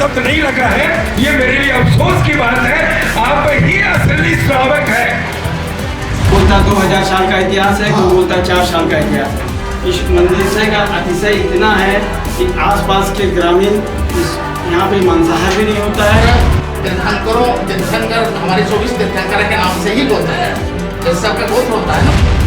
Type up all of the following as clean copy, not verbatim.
शब्द नहीं लगा है, ये मेरे लिए अफसोस की बात है। आप ही असली श्रावक है। बोलता 2000 साल का इतिहास है, कोई बोलता 4 साल का इतिहास है। इस मंदिर से का अतिशय इतना है कि आसपास के ग्रामीण यहाँ पे मांसाहार भी नहीं होता है। तीर्थंकर हमारे 24 तीर्थंकर के नाम से ही होता है, इस सबका गोत्र होता है ना।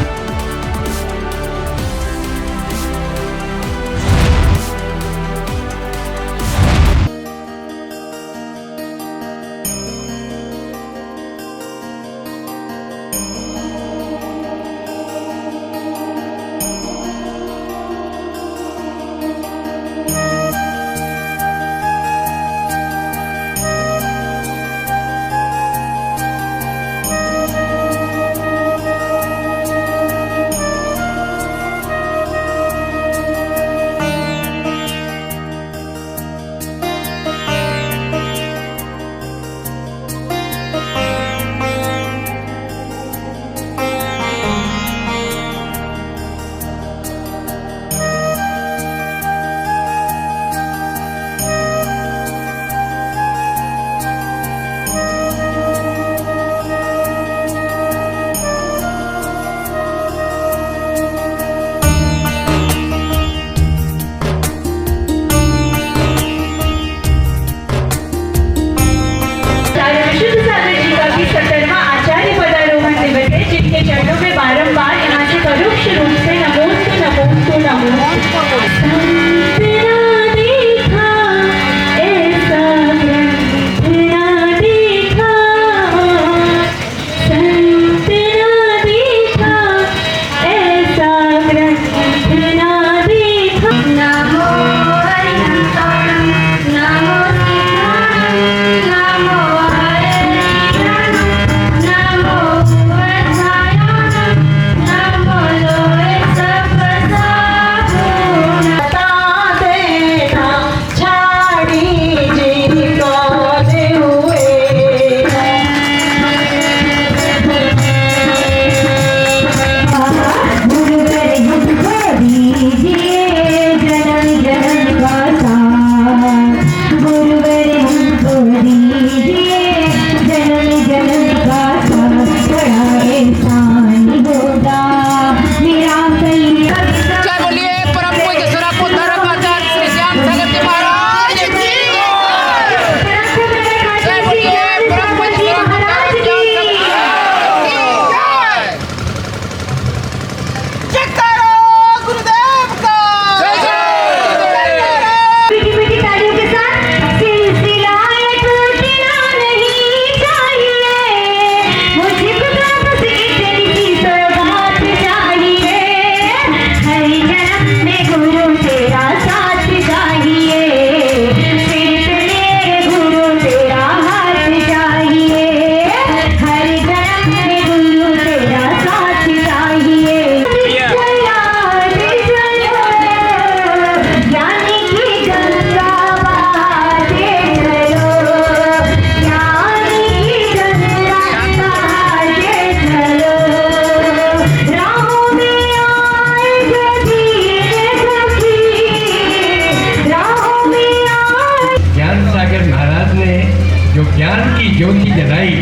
ज्योति जलाई,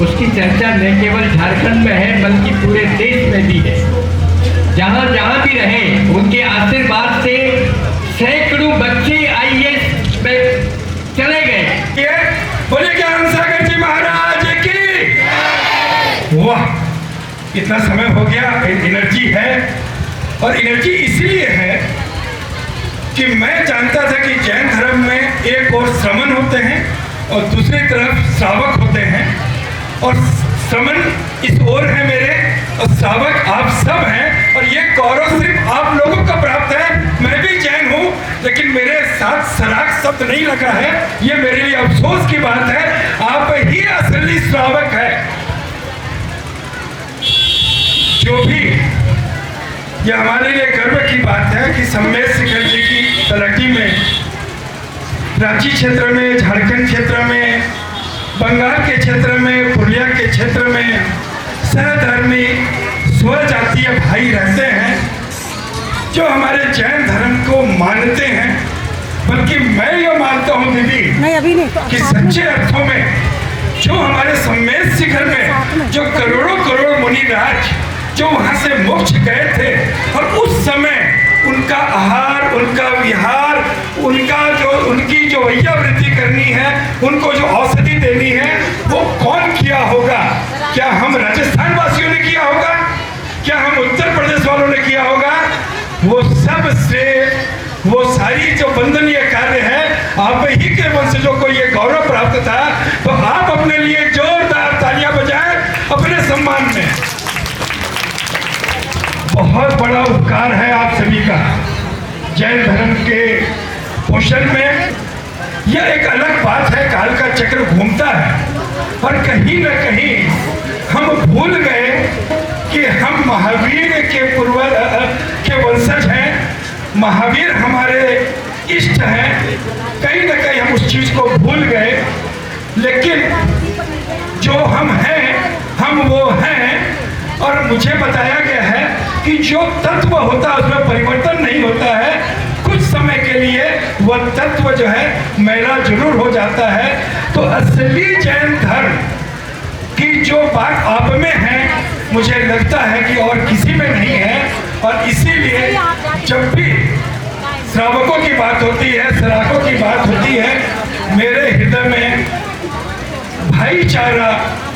उसकी चर्चा न केवल झारखंड में है बल्कि पूरे देश में भी है। जहाँ जहाँ भी रहे उनके आशीर्वाद से सैकड़ों बच्चे IAS में चले गए। बोले ज्ञान सागर जी महाराज की। वाह, इतना समय हो गया, एनर्जी है। और एनर्जी इसलिए है कि मैं जानता था कि जैन धर्म में एक और श्रमण होते हैं और दूसरी तरफ श्रावक होते हैं, और श्रमण इस ओर है मेरे और श्रावक आप सब हैं, और ये गौरव सिर्फ आप लोगों को प्राप्त है। मैं भी जैन हूँ लेकिन मेरे साथ सराग शब्द नहीं लगा है, ये मेरे लिए अफसोस की बात है। आप ही असली श्रावक है। जो भी, ये हमारे लिए गर्व की बात है कि सम्मेद शिखर जी की तलहटी में, रांची क्षेत्र में, झारखंड क्षेत्र में, बंगाल के क्षेत्र में, पुरुलिया के क्षेत्र में सहधर्मी स्वजातीय भाई रहते हैं जो हमारे जैन धर्म को मानते हैं। बल्कि मैं ये मानता हूँ दीदी नहीं अभी नहीं कि सच्चे अर्थों में जो हमारे सम्मेद शिखर में जो करोड़ों करोड़ मुनिराज जो वहां से मोक्ष गए थे, और उस समय उनका आहार, उनका विहार, उनकी जो वैयावृत्ति करनी है, उनको जो औषधि देनी है, वो कौन किया होगा? क्या हम राजस्थान वासियों ने किया होगा? क्या हम उत्तर प्रदेश वालों ने किया होगा? वो सब श्रेय, वो सारी जो वंदनीय कार्य है, आप ही के वंशजों को ये गौरव प्राप्त था। तो आप अपने लिए जोरदार तालियां बजाएं अपने सम्मान में। बहुत बड़ा उपकार है आप सभी का जैन धर्म के पोषण में। यह एक अलग बात है, काल का चक्र घूमता है, पर कहीं न कहीं हम भूल गए कि हम महावीर के के वंशज हैं, महावीर हमारे इष्ट हैं। कहीं न कहीं हम उस चीज को भूल गए, लेकिन जो हम हैं हम वो हैं। और मुझे बताया गया है कि जो तत्व होता है उसमें परिवर्तन नहीं होता है, कुछ समय के लिए वह तत्व जो है मैला जरूर हो जाता है। तो असली जैन धर्म की जो बात आप में है, मुझे लगता है कि और किसी में नहीं है। और इसीलिए जब भी श्रावकों की बात होती है, सराकों की बात होती है, मेरे हृदय में भाईचारा,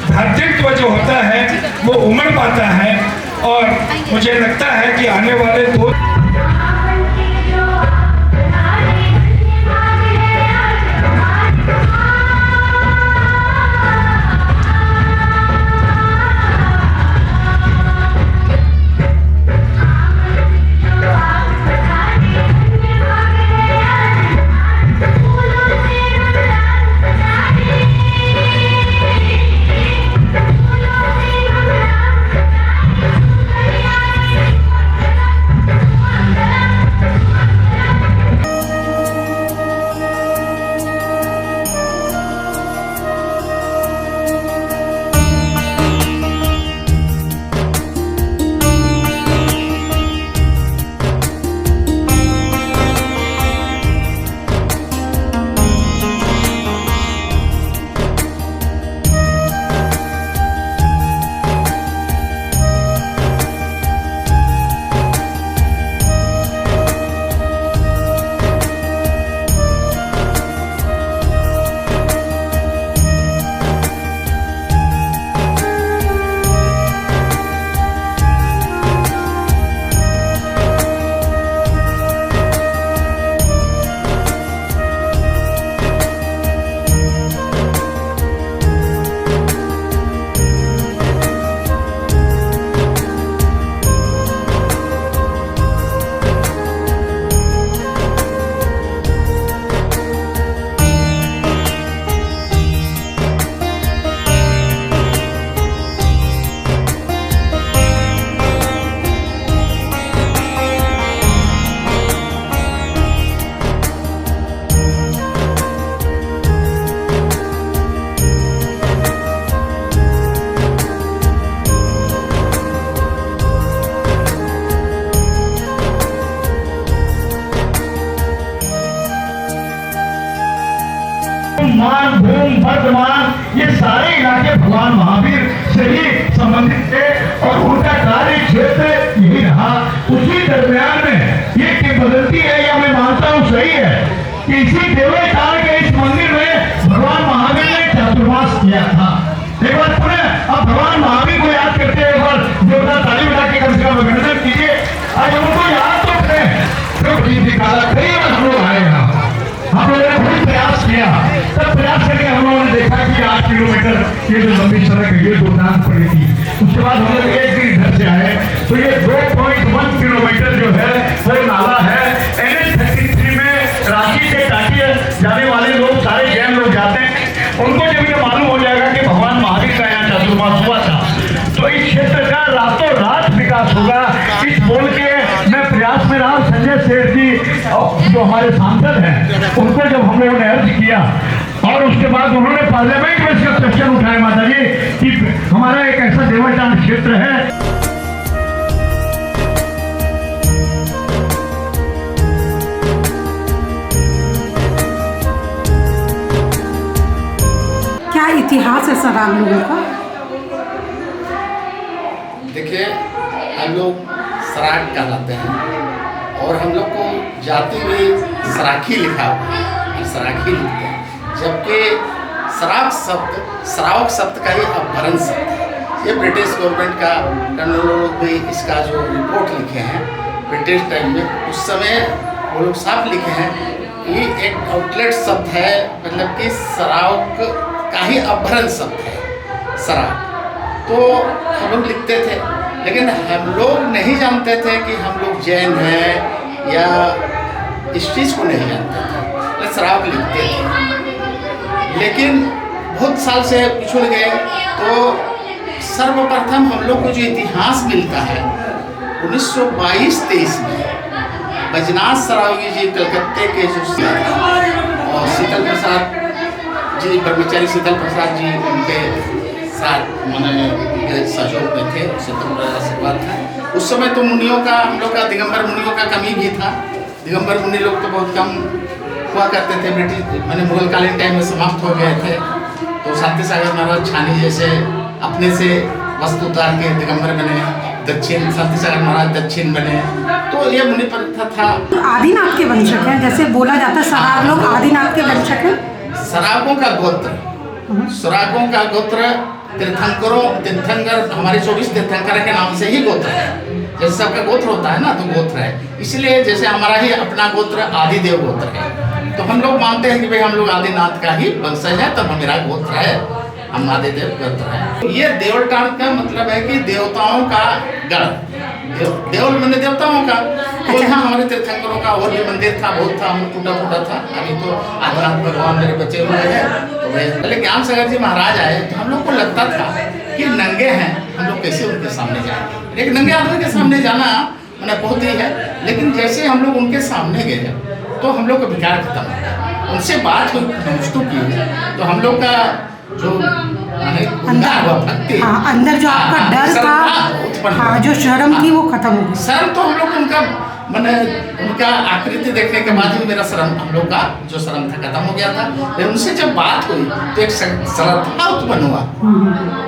भ्रातृत्व जो होता है वो उमड़ पाता है। और मुझे लगता है कि आने वाले 2 मान, भूम, वर्धमान, ये सारे इलाके भगवान महावीर से ही संबंधित थे और उनका कार्य क्षेत्र यही रहा। उसी दरमियान में ये किंवदंती है, या मैं मानता हूँ सही है, कि इसी देवताल के इस मंदिर में भगवान महावीर ने चातुर्मास किया था। एक बार पुनः अब भगवान महावीर को याद करते हैं, एक बार देवता ताली बजा के कम से कम अभिनंदन कीजिए। आज उनको याद तो करें, कई बार हम लोग आए यहाँ, हम लोगों ने बहुत प्रयास किया। तब प्रयास करके हम लोगों ने देखा कि 8 किलोमीटर ये जो लंबी सड़क है ये दुर्दान पड़ी थी। उसके बाद हम लोग एक दिन इधर से आए तो ये 2.1 किलोमीटर जो है वो नाला है। NH-33 में रांची से टाटिया जाने वाले लोग, सारे जैन लोग जाते हैं, उनको जब ये मालूम हो जाएगा कि भगवान महावीर का यहाँ चातुर्मास हुआ था तो इस क्षेत्र का रातों रात विकास होगा। इस बोल के मैं प्रयास में रहा। संजय सेठ जी जो हमारे सांसद हैं, उनको जब हम लोगों ने अर्ज किया और उसके बाद उन्होंने पार्लियामेंट में इसका क्वेश्चन उठाया माता जी कि हमारा एक ऐसा देवस्थान क्षेत्र है इतिहास है सराग लोगों का? देखिए, हम लोग सराग कहलाते हैं और हम लोग को जाति में सराखी लिखा हुआ है, सराखी लिखते हैं, जबकि सरावक शब्द का ही अपभ्रंश शब्द है। ये ब्रिटिश गवर्नमेंट का लोग भी इसका जो रिपोर्ट लिखे हैं ब्रिटिश टाइम में, उस समय वो लोग साफ लिखे हैं कि एक आउटलेट शब्द है, मतलब कि सरावक का ही अपभ्रंश शब्द है सराव। तो हम लोग लिखते थे, लेकिन हम लोग नहीं जानते थे कि हम लोग जैन हैं या इस चीज़ को नहीं जानते थे, सराव लिखते थे। लेकिन बहुत साल से पिछड़ गए, तो सर्वप्रथम हम लोग को जो इतिहास मिलता है 1922-23 में बैजनाथ सरावगी जी कलकत्ते के जो और शीतल प्रसाद जी, ब्रह्मचारी शीतल प्रसाद जी उनके साथ मैंने सहयोग में थे, शीतल आशीर्वाद था। उस समय तो मुनियों का, हम लोग का दिगंबर मुनियों का कमी भी था। दिगंबर मुनि लोग तो बहुत कम हुआ करते थे, ब्रिटिश मैंने मुगलकालीन टाइम में समाप्त हो गए थे। तो शांति सागर महाराज छानी जैसे अपने से वस्तु उतार के दिगंबर बने, दक्षिण शांति सागर महाराज दक्षिण बने, तो ये मुनि प्रथा था। आदिनाथ के वंशक हैं, जैसे बोला जाता है सराग लोग आदिनाथ के वंशक हैं। सरागों का गोत्र, सरागों का गोत्र तीर्थंकर हमारे 24 तीर्थंकर के नाम से ही गोत्र है। जैसे सबका गोत्र होता है ना, तो गोत्र है, इसलिए जैसे हमारा ही अपना गोत्र आदिदेव गोत्र है, तो हम लोग मानते हैं कि भाई हम लोग आदिनाथ का ही वंशज है, तब मेरा गोत्र है, हम आदिदेव गोत्र है। ये देवलटाण का मतलब है कि देवताओं का गढ़, देवल मैंने देवताओं का। तो यहाँ हमारे तीर्थंकरों का और भी मंदिर था, बहुत था, टूटा फूटा था। अभी तो आदिनाथ भगवान मेरे बचे हुए हैं। तो पहले ज्ञान सागर जी महाराज आए तो हम लोग को लगता था कि नंगे हैं, हम लोग कैसे उनके सामने जाएंगे। एक नंगे आदमी के सामने जाना मैंने बहुत ही है, लेकिन जैसे हम लोग उनके सामने गए तो हम लोग का विकार खत्म हो गया। उनसे बात हुई, की, तो हम लोग का जो भक्ति, अंदर जो आपका डर था, हाँ, जो शर्म थी वो खत्म हो गई। शर्म तो हम लोग उनका मैंने उनका आकृति देखने के बाद ही मेरा शर्म, हम लोग का जो शर्म था खत्म हो गया था। लेकिन उनसे जब बात हुई तो एक श्रद्धा उत्पन्न हुआ।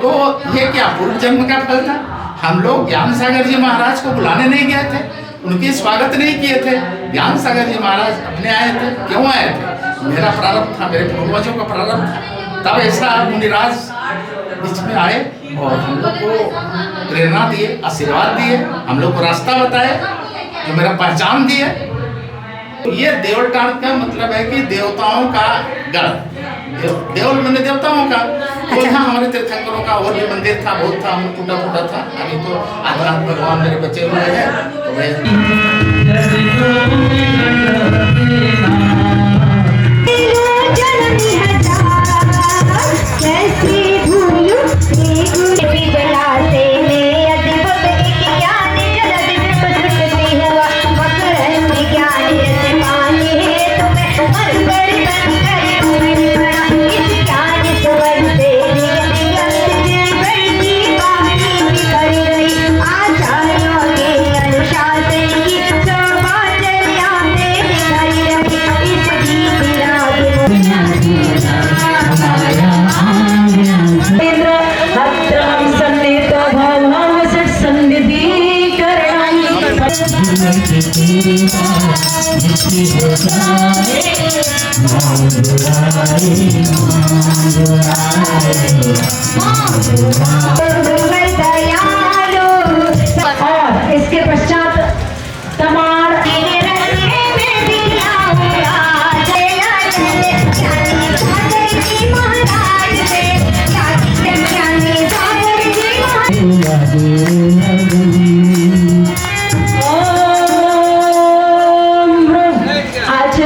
तो ये क्या पूर्व जन्म का फल था। हम लोग ज्ञान सागर जी महाराज को बुलाने नहीं गए थे, उनके स्वागत नहीं किए थे। ज्ञान सागर जी महाराज अपने आए थे। क्यों आए थे? मेरा प्रारब्ध था, मेरे पूर्वजों का प्रारब्ध था। तब ऐसा मुनिराज बीच में आए और हम लोग को प्रेरणा दिए, आशीर्वाद दिए, हम लोग को रास्ता बताए, जो मेरा पहचान दिए। तो ये देवलटाण का मतलब है कि देवताओं का गढ़, देवल मैंने देवताओं का। तो यहाँ हमारे तीर्थंकरों का और भी मंदिर था, बहुत था, टूटा फूटा था। अभी तो आदिनाथ भगवान मेरे बचे हुए हैं। और इसके पश्चात तमार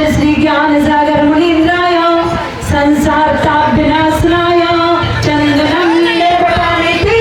श्री ज्ञान सागर मुनीन्द्राय संसार का विनाशनाय चंदनम लेपटामिति।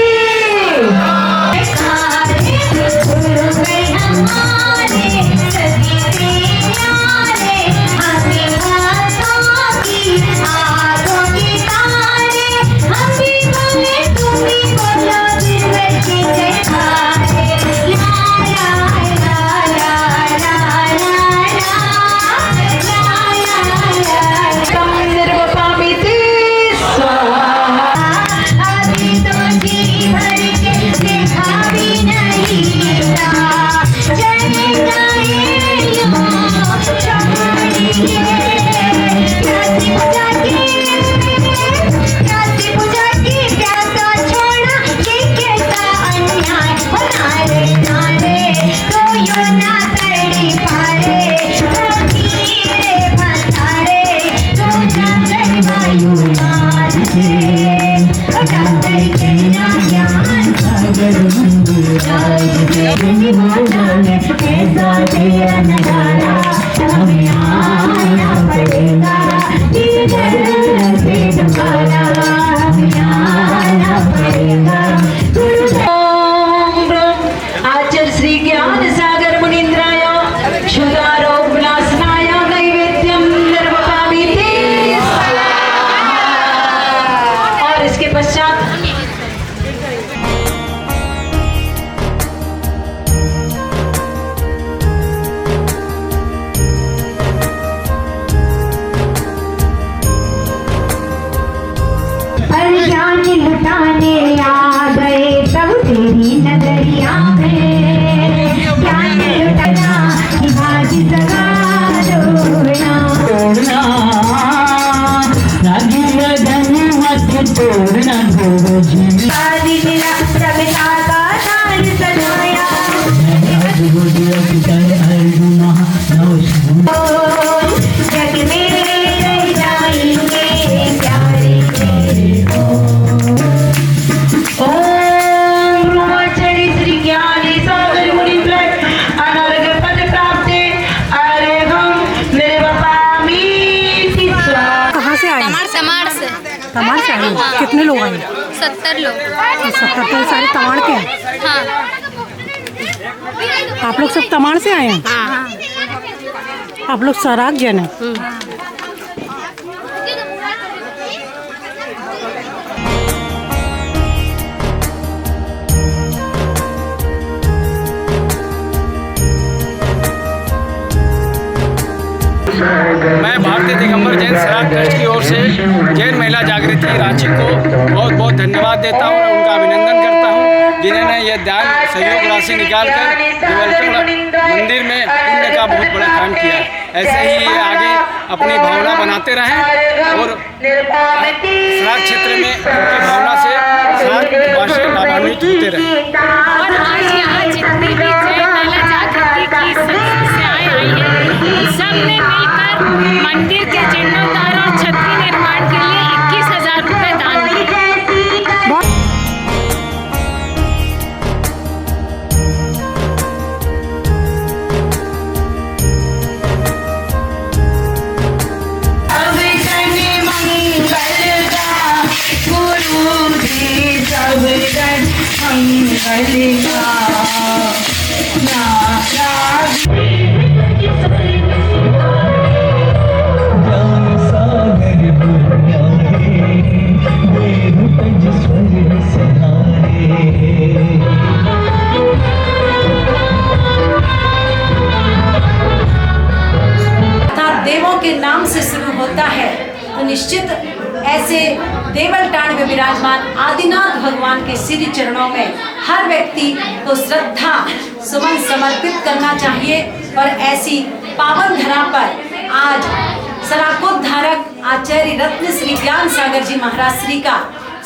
नहीं हो जाए ऐसा तेरा नजारा हमें आना पड़ेगा इधर से दोबारा हमें आना पड़ेगा। आचार्य श्री ज्ञान सागर मुनीन्द्राय क्षुधारोग विनाशनाय नैवेद्यम निर्वपामि ते। और इसके पश्चात जान लुटाने आ गए तब तेरी नजरिया में ज्ञान लुटाना कि बाजी जगा तोड़ना रागी लगन मत तोड़ना गुरु जी आदि मेरा प्रभुता का ताज सजाया जग में रह जाएंगे प्यारे तमाड़ से आए हैं? कितने लोग आए? 70 लोग। 70 तो सारे तमाड़ के हैं? हाँ। आप लोग सब तमाड़ से आए हैं? हाँ। आप लोग सराग जन हैं? मैं भारतीय दिगंबर जैन सराग ट्रस्ट की ओर से जैन महिला जागृति रांची को बहुत बहुत धन्यवाद देता हूँ और उनका अभिनंदन करता हूँ जिन्होंने ये दान सहयोग राशि निकाल कर देवलपुर मंदिर में पुण्य का बहुत बड़ा काम किया है। ऐसे ही ये आगे अपनी भावना बनाते रहें और सराग क्षेत्र में उनकी भावना से सराग वासी लाभान्वित होते रहें। और आज यहाँ जितनी भी जैन महिला जागृति की सदस्याएं आई हैं, सबने मिलकर मंदिर के जीर्णोद्धार और छतरी निर्माण के लिए 21,000 रुपये दान दिए। देवों के नाम से शुरू होता है तो निश्चित ऐसे देवलटाण में विराजमान आदिनाथ भगवान के श्री चरणों में हर व्यक्ति को श्रद्धा सुमन समर्पित करना चाहिए। और ऐसी पावन धरा पर आज सराकोद्धारक आचार्य रत्न श्री ज्ञान सागर जी महाराज श्री का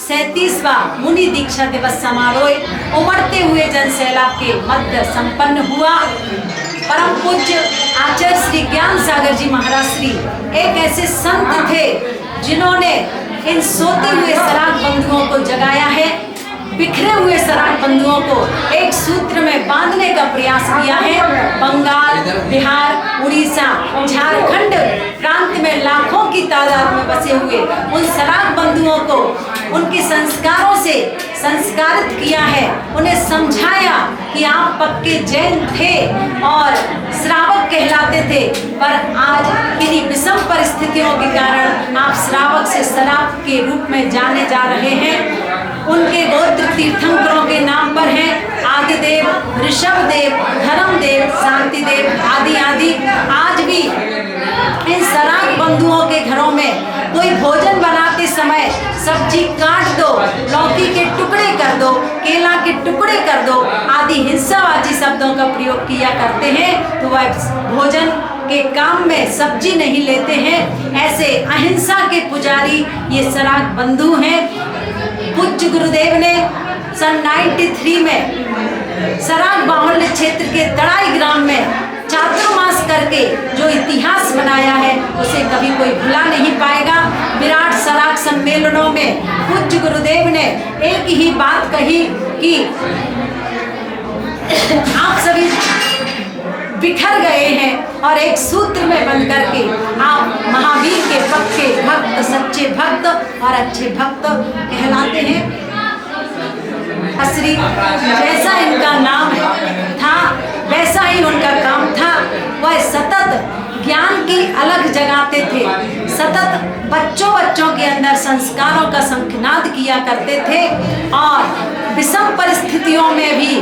37वां मुनि दीक्षा दिवस समारोह उमड़ते हुए जन सैलाब के मध्य संपन्न हुआ। परम पूज्य आचार्य श्री ज्ञान सागर जी महाराज श्री एक ऐसे संत थे जिन्होंने इन सोते हुए सराग बंधुओं को जगाया है, बिखरे हुए सराग बंधुओं को एक सूत्र में बांधने का प्रयास किया है। बंगाल, बिहार, उड़ीसा, झारखंड प्रांत में लाखों की तादाद में बसे हुए उन सराग बंधुओं को उनके संस्कारों से संस्कारित किया है, उन्हें समझाया कि आप पक्के जैन थे और श्रावक कहलाते थे, पर आज किन्हीं विषम परिस्थितियों के कारण आप श्रावक से शराब के रूप में जाने जा रहे हैं। उनके गोत्र तीर्थंकरों के नाम पर हैं आदिदेव, ऋषभदेव, धर्मदेव, शांतिदेव आदि आदि। आज भी इन सराग बंधुओं के घरों में कोई भोजन बनाते समय सब्जी काट दो, लौकी के टुकड़े कर दो, केला के टुकड़े कर दो आदि हिंसावाची शब्दों का प्रयोग किया करते हैं, तो वह भोजन के काम में सब्जी नहीं लेते हैं। ऐसे अहिंसा के पुजारी ये सराग बंधु हैं। पूज्य गुरुदेव ने सन 93 में सराग बाहुल्य क्षेत्र के तड़ाई ग्राम में चातुर्मास करके जो इतिहास बनाया है उसे कभी कोई भुला नहीं पाएगा। विराट सराग सम्मेलनों में पूज्य गुरुदेव ने एक ही बात कही कि आप बिखर गए हैं और एक सूत्र में बंध करके आप महावीर के पक्के भक्त, सच्चे भक्त और अच्छे भक्त कहलाते हैं। श्री जैसा इनका नाम था वैसा ही उनका काम था। वह सतत ज्ञान की अलग जगाते थे, सतत बच्चों के अंदर संस्कारों का शंखनाद किया करते थे और विषम परिस्थितियों में भी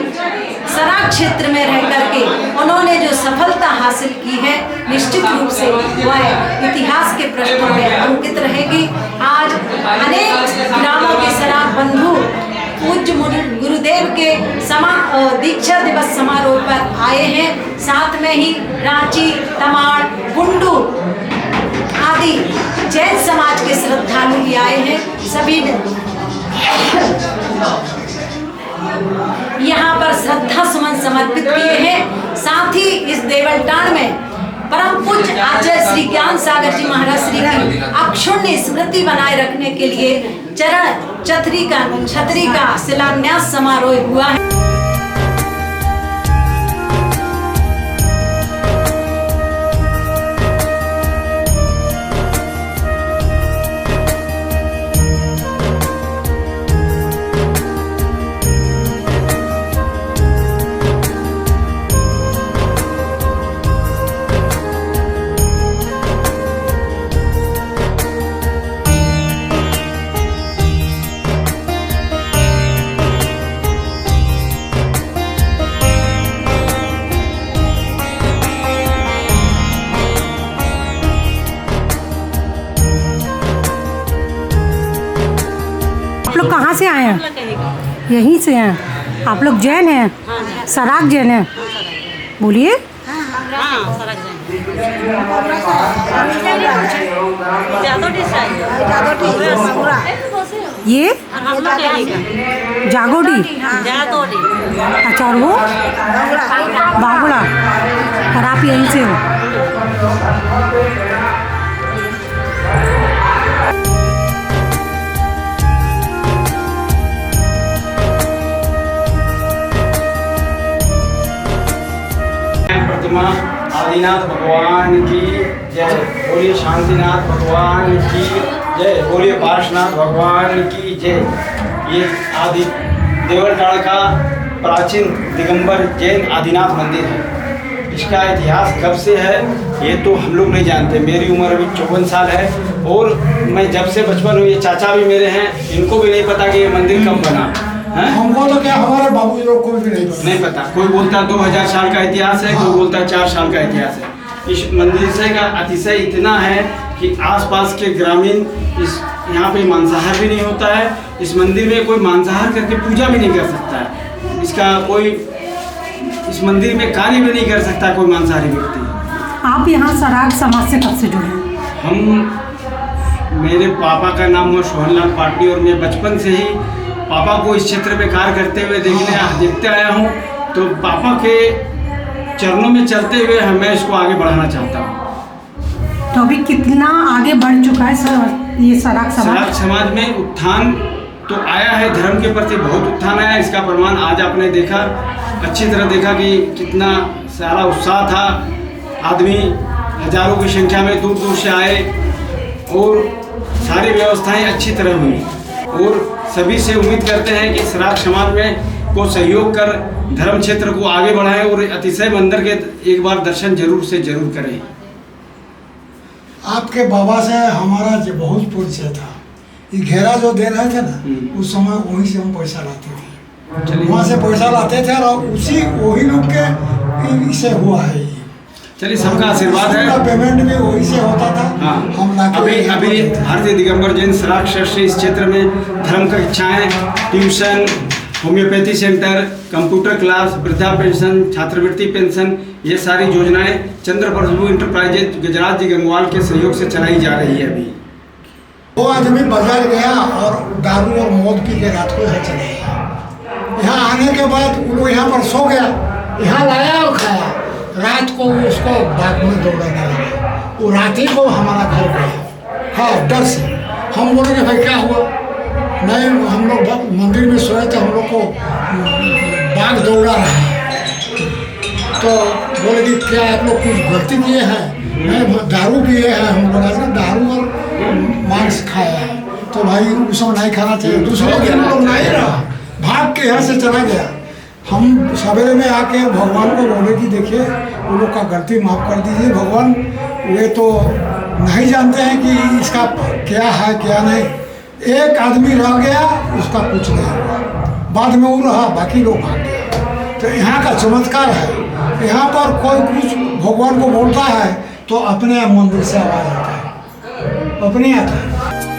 सराग क्षेत्र में रह करके उन्होंने जो सफलता हासिल की है निश्चित रूप से वह इतिहास के पृष्ठों में अंकित रहेगी। आज अनेक ग्रामों के सराग बंधु पूज्य गुरुदेव के दीक्षा दिवस समारोह पर आए हैं। साथ में ही रांची, तमाड़, बुंडू आदि जैन समाज के श्रद्धालु भी आए हैं। सभी ने यहाँ पर श्रद्धा सुमन समर्पित किए हैं। साथ ही इस देवलटाण में परम पूज्य आचार्य श्री ज्ञान सागर जी महाराज श्री की अक्षुण्य स्मृति बनाए रखने के लिए चरण छतरी का शिलान्यास समारोह हुआ है। कहाँ से आए हैं? यहीं से हैं। आप लोग जैन हैं? सराग जैन हैं? बोलिए। ये जागोडी। अच्छा, और वो बागुड़ा। और आप यहीं से हो? प्रतिमा आदिनाथ भगवान की जय। बोलिए शांतिनाथ भगवान की जय। बोलिए पार्श्वनाथ भगवान की जय। ये आदि देवलटाण का प्राचीन दिगंबर जैन आदिनाथ मंदिर है। इसका इतिहास कब से है ये तो हम लोग नहीं जानते। मेरी उम्र अभी 54 साल है और मैं जब से बचपन हुई, ये चाचा भी मेरे हैं, इनको भी नहीं पता कि ये मंदिर कब बना। हमको तो क्या, हमारे बाबू लोग को भी नहीं पता। कोई बोलता है 2000 साल का इतिहास है, कोई बोलता है 4 साल का इतिहास है। इस मंदिर से का अतिशय इतना है कि आसपास के ग्रामीण इस यहाँ पे मांसाहार भी नहीं होता है। इस मंदिर में कोई मांसाहार करके पूजा भी नहीं कर सकता है। इसका कोई इस मंदिर में कार्य भी नहीं कर सकता कोई मांसाहारी व्यक्ति। आप यहाँ सराग समाज से कब से जुड़े? हम, मेरे पापा का नाम है सोहनलाल पाटनी और मैं बचपन से ही पापा को इस क्षेत्र में कार्य करते हुए देखते आया हूँ। तो पापा के चरणों में चलते हुए मैं इसको आगे बढ़ाना चाहता हूँ। तो अभी कितना आगे बढ़ चुका है सर ये सराग समाज? सराग समाज में उत्थान तो आया है, धर्म के प्रति बहुत उत्थान आया। इसका प्रमाण आज आपने देखा, अच्छी तरह देखा कि कितना सारा उत्साह था। आदमी हजारों की संख्या में दूर दूर से आए और सारी व्यवस्थाएं अच्छी तरह हुई। और सभी से उम्मीद करते हैं कि सराग समाज में को सहयोग कर धर्म क्षेत्र को आगे बढ़ाएं और अतिशय मंदिर के एक बार दर्शन जरूर से जरूर करें। आपके बाबा से हमारा जो बहुत परिचय था। ये घेरा जो दे रहे थे ना, उस समय वहीं से हम पैसा लाते थे। वहाँ से पैसा लाते थे और वही लोग के इसे हुआ है। चलिए, सबका आशीर्वाद है। पेमेंट भी वही से होता था। हाँ, हम अभी भारतीय दिगंबर जैन सराग ट्रस्ट इस क्षेत्र में धर्म कक्षाएं, tuition, homeopathy centre, computer class, वृद्धा पेंशन, छात्रवृत्ति पेंशन, ये सारी योजनाएं चंद्र प्रभु इंटरप्राइजेज गजराज जी गंगवाल के सहयोग से चलाई जा रही है। अभी वो आदमी बाजार गया और दारू और मौत पी के रात को यहाँ चले गया। यहाँ आने के बाद वो यहाँ पर सो गया, यहाँ लाया और खाया। रात को उसको बाग में दौड़ाने लगा। वो रात ही को हमारा घर गया। हाँ, डर से हम बोले कि भाई क्या हुआ? नहीं, हम लोग मंदिर में सोए थे, हम लोग को बाघ दौड़ा रहा है। तो बोले कि क्या आप लोग कुछ गलती किए हैं? मैं दारू पिए हैं, हम लोग ऐसा दारू और मांस खाया है। तो भाई वो सब नहीं खाना चाहिए। दूसरे दिन लोग नहीं रहा, भाग के यहाँ से चला गया। हम सवेरे में आके भगवान को बोले कि देखिए वो लोग का गलती माफ़ कर दीजिए भगवान, वे तो नहीं जानते हैं कि इसका क्या है क्या नहीं। एक आदमी रह गया, उसका कुछ नहीं हुआ, बाद में वो रहा, बाकी लोग भाग गए। तो यहाँ का चमत्कार है, यहाँ पर कोई कुछ भगवान को बोलता है तो अपने मंदिर से आवाज़ आता है, अपने आता है।